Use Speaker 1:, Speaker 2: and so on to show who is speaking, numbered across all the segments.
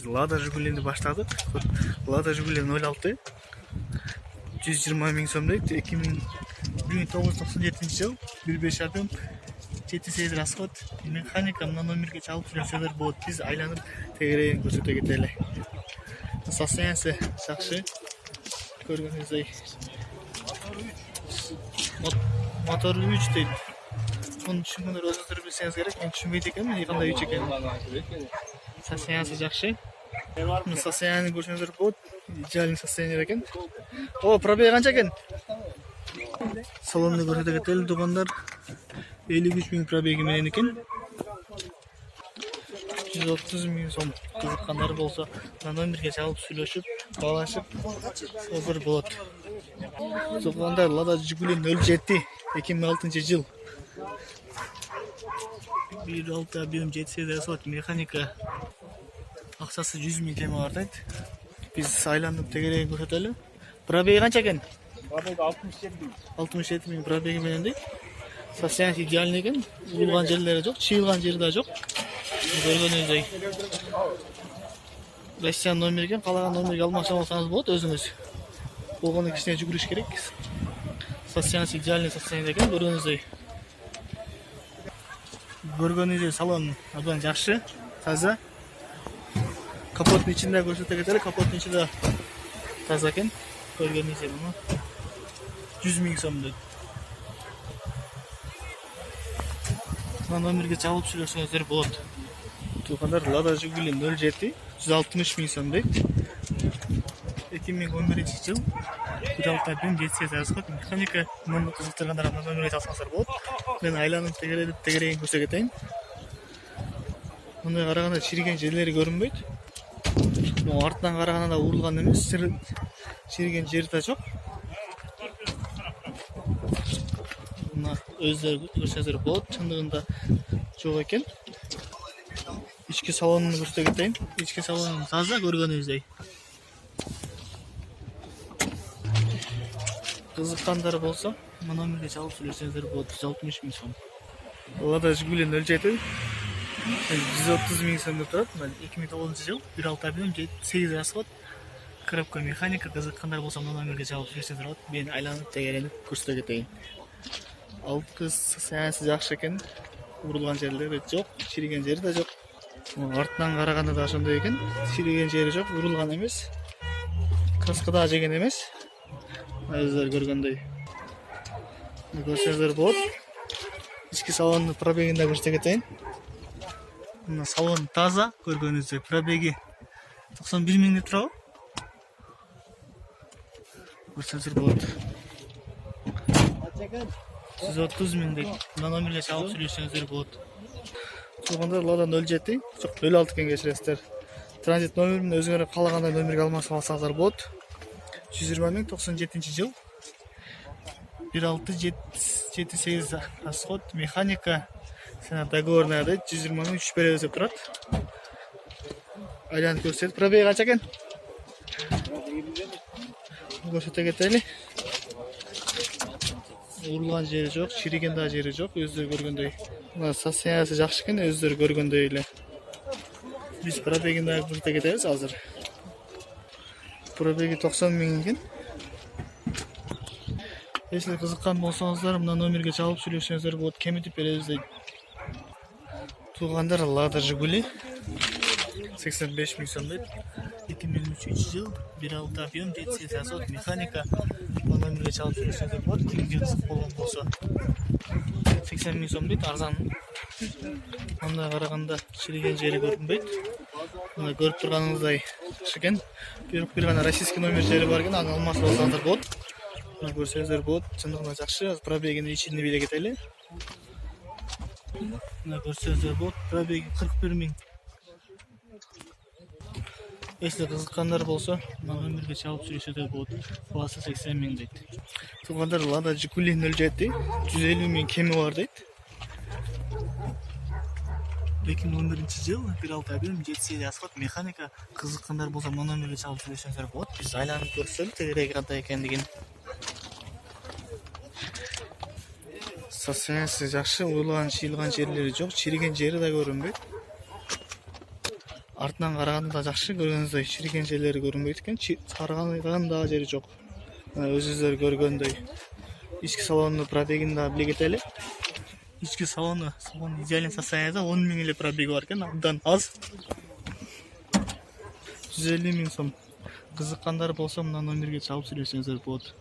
Speaker 1: Biz Lada Jiguli'ni başladık. Lada Jiguli 06 120 ming so'm deydi. 1997 yıl 1.5 adım 7-8 расход mexanika mына номерге чалып жүрсөңөр болот. Биз айланып тегерегин көрсөтө кетели. Состояниясы жакшы. Көргөнүңүздөй. Мотор 3 дейт. Муну түшүнгөндөр өзүңүздөр билсеңиз керек. Мен түшүнбөйт экенмин, кандай 3 экенин. Состояниясы жакшы. Состоянияны көрсөңүздөр болот. Идеальный состояние экен. О, пробег канча экен? Салонду көрсөтө кетели, туугандар. 53 миң пробеги менен экен. 130 миң сом. Кызыккандар болсо, номерге чалып сүйлөшүп, баалашып собур болот. Туугандар, Lada Jiguli 07 2006 жыл. 1.6 объем 7-8 расход механика. Акчасы 100 миң тема бар дейт. Биз айланып тегерегин көрсөтөлү. Пробеги канча экен?
Speaker 2: Пробеги 67 миң.
Speaker 1: 67 миң пробеги менен дейт. Состояние идеальный экен. Урулган жерлери жок, чыйылган жери да жок. Көргөнүңүздөй. Россиян номер экен, каалаган номерге алмакчы болсоңуз болот өзүңүз. Болгону кичине жүгүрүш керек. Состояние идеальный состояние экен, көргөнүңүздөй. Көргөнүңүздөй салон абдан жакшы, таза. Капоттун ичинде көрсөтө кетели, капоттун ичи да таза экен. Көргөнүңүздөй муну 100 миң сом дейт. Номерге чалып сүйлөшсөңүздөр болот. Туугандар, Lada Jiguli 07 160 миң сом дейт. 2011 жыл 1.6 объем 7-8 расход механика. Муну кызыктыргандар номерге чалсаңыздар болот. Мен айланып тегерегин көрсөтө кетейин. Мындай караганда чириген жерлери көрүнбөйт. Могу артынан караганда да урулган эмес, чириген жери да жок. Мына өздөрү көрсөңүздөр болот, чындыгында жок экен. Ички салонун көрсөтө кетейин. Ички салонун таза, көргөнүңүздөй. Кызыккандар болсо, мына номерге чалып сүйлөшсөңүздөр болот. 160 миң сом. Lada Jiguli 07 130 миң сомдо турат. 2009 жыл 1.6 объем 8 расход коробка механика. Кызыккандар болсо, мына номерге чалып сүйлөшсөңүздөр болот. Мен айланып тегеренип көрсөтө кетейин. Алты состояниясы жакшы экен. Урулган жерлери жок, чириген жери да жок. Артынан караганда да ошондой экен. Чириген жери жок, урулган эмес. Каска да жеген эмес. Өздөрү көргөндөй. Көрсөңүздөр болот. Ички салондун пробегин да көрсөтө кетейин. Мына салон таза, көргөнүздөй. Пробеги 91 миң деп турабы? Көрсөңүздөр болот. 130 миң дейт. Мына номерге чалып сүйлөшсөңүздөр болот. Туугандар, Lada 07, жок 06 экен, кечиресиздер. Транзит номерин өзүңөр каалагандай номерге алмакчы болсаңыздар болот. 120 миң 97 жыл 1.6 7-8 расход механика. Договорная дейт. 120 миң 3 беребиз деп турат. Айланып көрсөтөт. Пробеги канча экен? Көрсөтө кетели. Урулган жери жок, чириген да жери жок, өздөрү көргөндөй. Мына состояниясы жакшы экен, өздөрү көргөндөй эле. Биз пробегин да көрсөтө кетебиз азыр. Пробеги 90 миң экен. Если кызыккан болсоңуздар, мына номерге чалып сүйлөшсөңүздөр болот, кемитип беребиз дейт. Туугандар, Lada Jiguli 85 миң сом дейт. 2003 жыл 1.6 объем 7-8 расход механика. Номерге чалып сүйлөшсөңүздөр болот. Кимге кызык болгон болсо 80 миң сом дейт, арзан. Мындай караганда чириген жери көрүнбөйт. Мына көрүп турганыңыздай жакшы экен. Бир гана российский номер жери бар экен, аны алмакчы болсаңыздар болот. Мына көрсөңүздөр болот, чындыгында жакшы. Пробегинин ичини биле кетели. Мына көрсөңүздөр болот, пробеги 41 миң. Если кызыккандар болсо, мына номерге чалып сүйлөшөдө болот. Баасы 80 миң дейт. Туугандар, Lada Jiguli 07 150 миң кеми бар дейт. 2011 жыл 1.6 объем 7-8 расход механика. Кызыккандар болсо, мына номерге чалып сүйлөшсөңүздөр болот. Биз айланып көрсөтөлү, тегереги кандай экендигин. Состояниясы жакшы, урулган, чыйылган жерлери жок, чириген жери да көрүнбөйт. Артынан караганда да жакшы, көргөнүңүздөй чириген жерлери көрүнбөйт экен. Чарган да жери жок. Өзүңүздөр көргөндөй. Ички салонунун пробегин да биле кетели. Ички салон идеальный состоянияда 10 000 эле пробеги бар экен, абдан аз. 150 000 сом. Кызыккандар болсо мына номерге чалып сүйлөшсөңүздөр болот.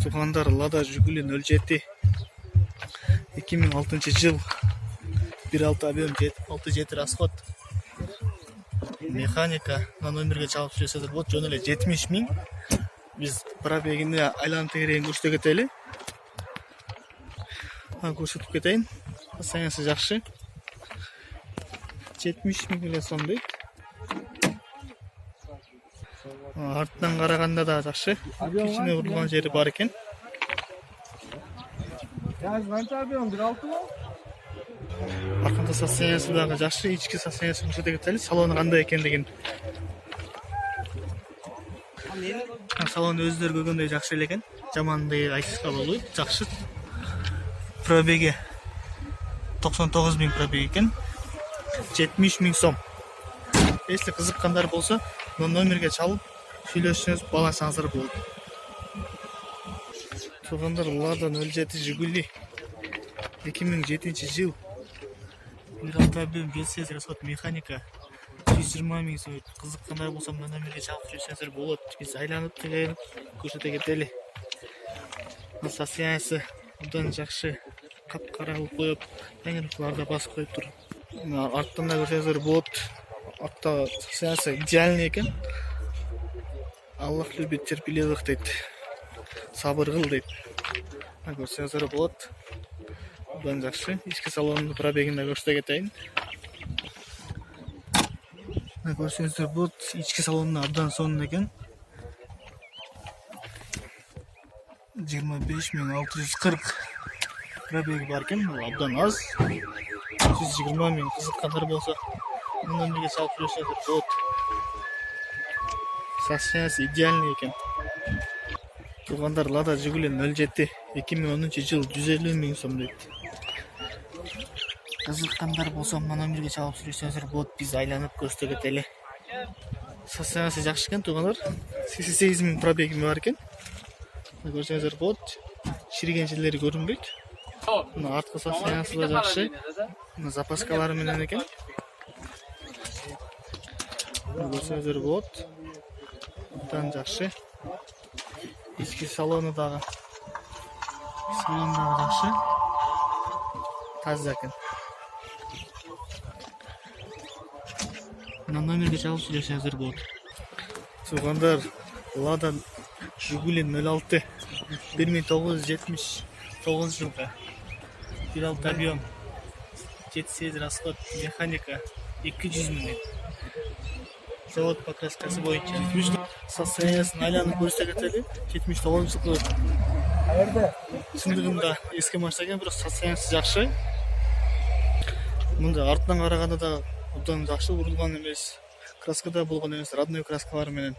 Speaker 1: Туугандар, Lada Jiguli 07 2006 жыл 1.6 объем 6.7 расход. Механика на номерге чалып сүйлөшсөңүздөр болот. Жөн эле 70 000. Биз пробегине айланып тегерегин көрсөтө кетели. Көрсөтүп кетейин. Состояниясы жакшы. 70 000 эле сом дейт. Артынан караганда да жакшы. Кичине урулган жери бар экен.
Speaker 2: Канча объем? 1.6 мı?
Speaker 1: Артында состояниясы дагы жакшы. Ички состояниясын көрсөтө кетели. Салону кандай экендигин. Салон өздөрү көргөндөй жакшы эле экен. Жаман деп айтышка болбойт. Жакшы. Пробеги 99 000 пробеги экен. 70 000 сом. Если кызыккандар болсо, номерге чалып сүйлөшсөңүз баласаңыздар болот. Туугандар, Lada 07 Jiguli 2007 жыл 1.6 объем 7 расход механика 120 000 сом. Кызыккандар болсо, мына номерге чалып сүйлөшсөңүздөр болот. Биз айланып тегеренип көрсөтө кетели. Состояниясы абдан жакшы. Капкара кылып коюп, теңиркаларда басып коюп тур. Арттан да көрсөңүздөр болот. Артта состояниясы идеальный экен. Аллах любит терпеливых дейт. Сабыр кыл дейт. Көрсөңүздөр болот. Абдан жакшы. Ички салонунун пробегин да көрсөтө кетейин. Көрсөңүздөр болот. Ички салонуна абдан сонун экен. 25 640 пробеги бар экен. Абдан аз. 120 000 кызыккандар болсо, номерге чалып сүйлөшсөңүздөр болот. Состояниясы идеальный экен. Туугандар, Lada Jiguli 07 2010 жыл 150 000 сом дейт. Кызыккандар болсо, мына номерге чалып сүйлөшсөңүздөр болот. Биз айланып көрсөтө кетели. Состояниясы жакшы экен, туугандар. 88 000 пробеги бар экен. Көрсөңүздөр болот. Чириген жерлери көрүнбөйт. Мына арткы состояниясы да жакшы. Мына запаскалары менен экен. Көрсөңүздөр болот. Абдан жакшы. Ички салону дагы. Салон дагы жакшы. Таза экен. Мына номерге чалып сүйлөшсөңүздөр болот. Туугандар, Lada Jiguli 06 1979 жылга 1.6 объем 7 расход механика 200 000. Завод покраскасы боюнча состояниясын айланып көрсөтө кетели. 79 жылкы чындыгында эски машина экен, бирок состояниясы жакшы. Мында артынан караганда да абдан жакшы, урулган эмес. Краскада болгон эмес, родной краскалар менен.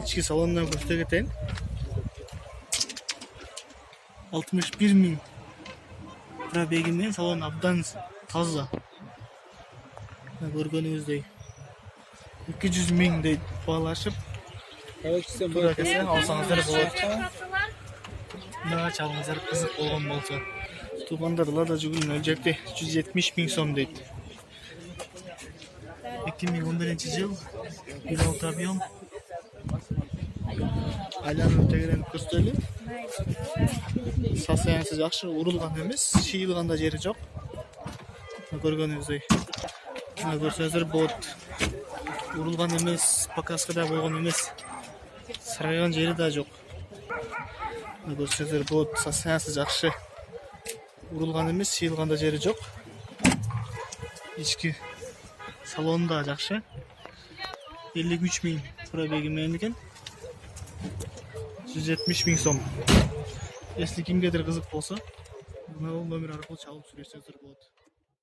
Speaker 1: Ички салонунан көрсөтө кетейин. 61 000 пробеги менен салон абдан таза. Көргөнүңүздөй 200 000 дейт баалашып, туура келсе алсаңыздар болот. Мына чалыңыздар кызык болгон болсо. Туугандар, Lada Jiguli 07 170 000 сом дейт. 2011 жыл 1.6 объем. Айланып тегеренип көрсөтөлү. Состояниясы жакшы, урулган эмес, шыйылган да жери жок. Көргөнүңүздөй. Көрсөңүздөр болот. Урулган эмес, покраскада болгон эмес. Сарайган жери да жок. Көрсөңүздөр болот. Состояниясы жакшы. Урулган эмес, шыйылган да жери жок. Ички салону да жакшы. 53 000 пробеги менен экен. 170 000 сом. Если кимгедир кызык болсо, мына номер аркылуу чалып сүйлөшсөңүздөр болот.